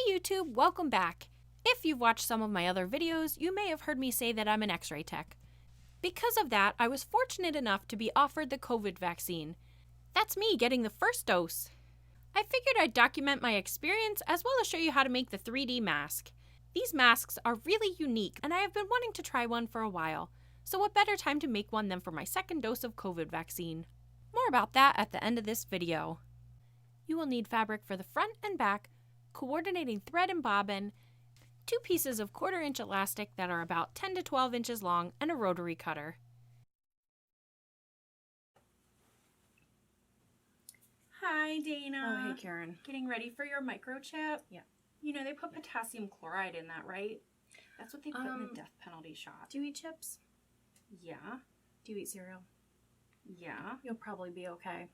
YouTube, welcome back. If you've watched some of my other videos, you may have heard me say that I'm an X-ray tech. Because of that, I was fortunate enough to be offered the COVID vaccine. That's me getting the first dose. I figured I'd document my experience as well as show you how to make the 3D mask. These masks are really unique and I have been wanting to try one for a while, so what better time to make one than for my second dose of COVID vaccine. More about that at the end of this video. You will need fabric for the front and back, coordinating thread and bobbin, 2 pieces of 1/4 inch elastic that are about 10 to 12 inches long, and a rotary cutter. Hi, Dana. Oh, hey, Karen. Getting ready for your microchip? Yeah. You know, they put potassium chloride in that, right? That's what they put in the death penalty shot. Do you eat chips? Yeah. Do you eat cereal? Yeah. You'll probably be okay.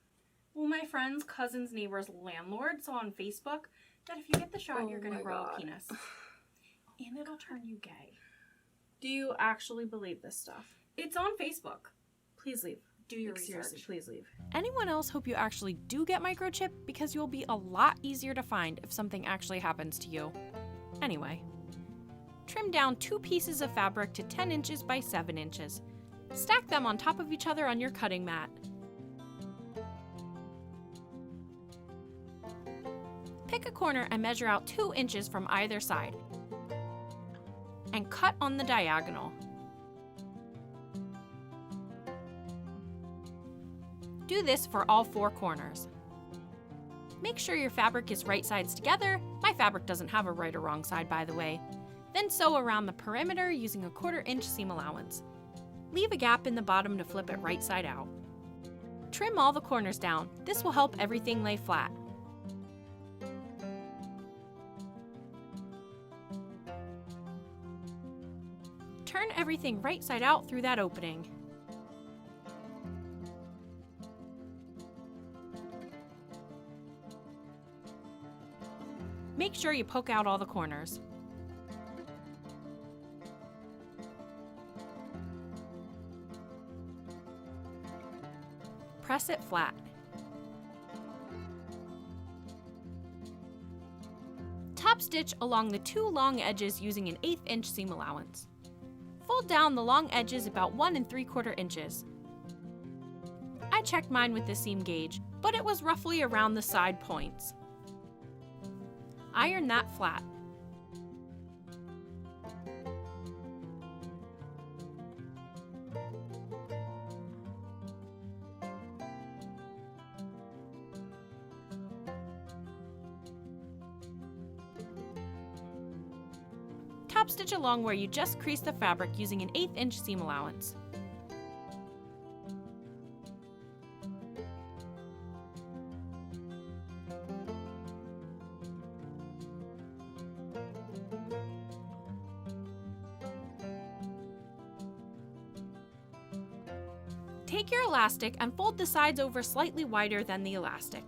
Well, my friend's cousin's neighbor's landlord saw on Facebook that if you get the shot, you're going to grow a penis. And it'll turn you gay. Do you actually believe this stuff? It's on Facebook. Please leave. Do your Seriously, research. please leave. Anyone else hope you actually do get microchip because you'll be a lot easier to find if something actually happens to you. Anyway, trim down 2 pieces of fabric to 10 inches by 7 inches. Stack them on top of each other on your cutting mat. Pick a corner and measure out 2 inches from either side. And cut on the diagonal. Do this for all 4 corners. Make sure your fabric is right sides together. My fabric doesn't have a right or wrong side, by the way. Then sew around the perimeter using a 1/4 inch seam allowance. Leave a gap in the bottom to flip it right side out. Trim all the corners down. This will help everything lay flat. Turn everything right side out through that opening. Make sure you poke out all the corners. Press it flat. Top stitch along the 2 long edges using an 1/8 inch seam allowance. Fold down the long edges about 1 3/4 inches. I checked mine with the seam gauge, but it was roughly around the side points. Iron that flat. Top stitch along where you just creased the fabric using an 1/8 inch seam allowance. Take your elastic and fold the sides over slightly wider than the elastic.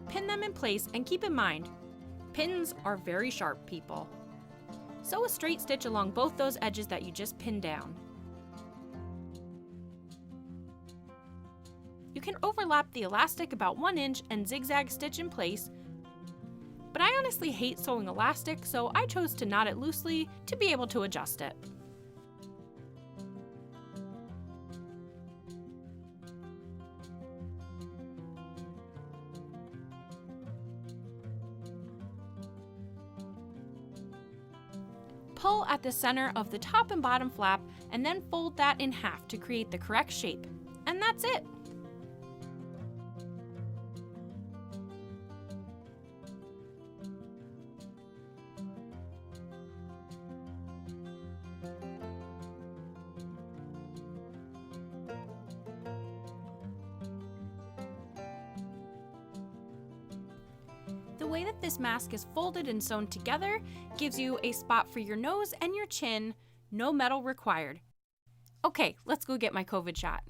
Pin them in place and keep in mind, pins are very sharp, people. Sew a straight stitch along both those edges that you just pinned down. You can overlap the elastic about 1 inch and zigzag stitch in place, but I honestly hate sewing elastic, so I chose to knot it loosely to be able to adjust it. Pull at the center of the top and bottom flap and then fold that in half to create the correct shape. And that's it! The way that this mask is folded and sewn together gives you a spot for your nose and your chin, no metal required. Okay, let's go get my COVID shot.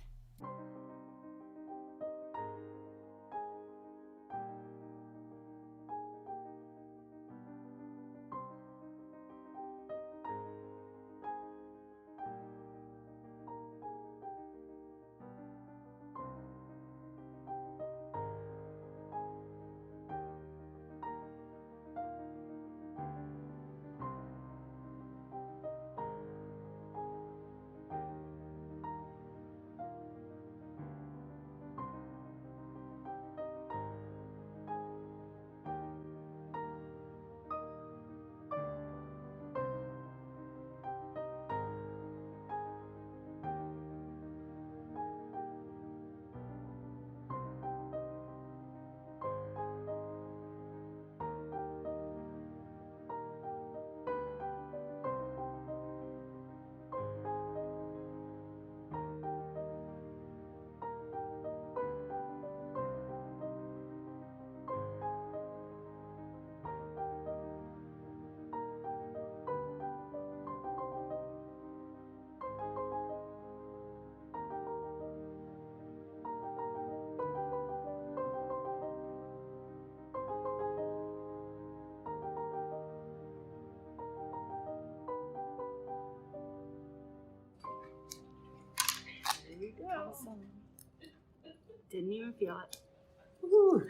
Awesome. Didn't even feel it. Woo.